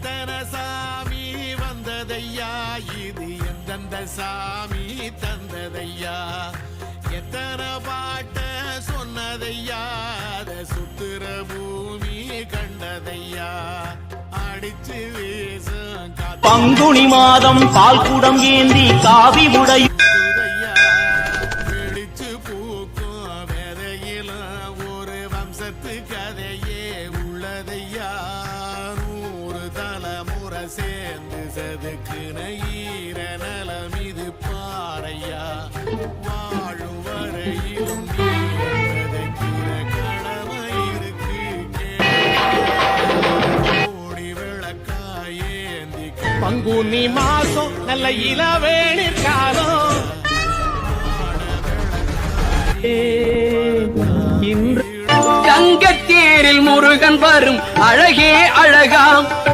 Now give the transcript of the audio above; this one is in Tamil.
எத்தனை சாமி வந்ததையா, இது எந்தெந்த சாமி தந்ததையா, எத்தனை பாட்ட சொன்னதையா, அத சுத்துற பூமி கண்டதையா, அடிச்சு வீசும் பங்குனி மாதம் பால் குடம் ஏந்தி காவி உடைய வெடிச்சு பூக்கும் வேதையில ஒரு வம்சத்து கதையே உள்ளதையா, 100 தலைமுறை சேர்ந்து செதுக்குன ஈர நலம் இது பாறையா, வாழும் வரையிலும் செதுக்கிற கடமை இருக்கு கோடி விளக்காயேந்தி. பங்குனி மாசம் நல்ல இளவேணிற் காலம், தங்கத்தேரில் முருகன் வரும் அழகே அழகாம்.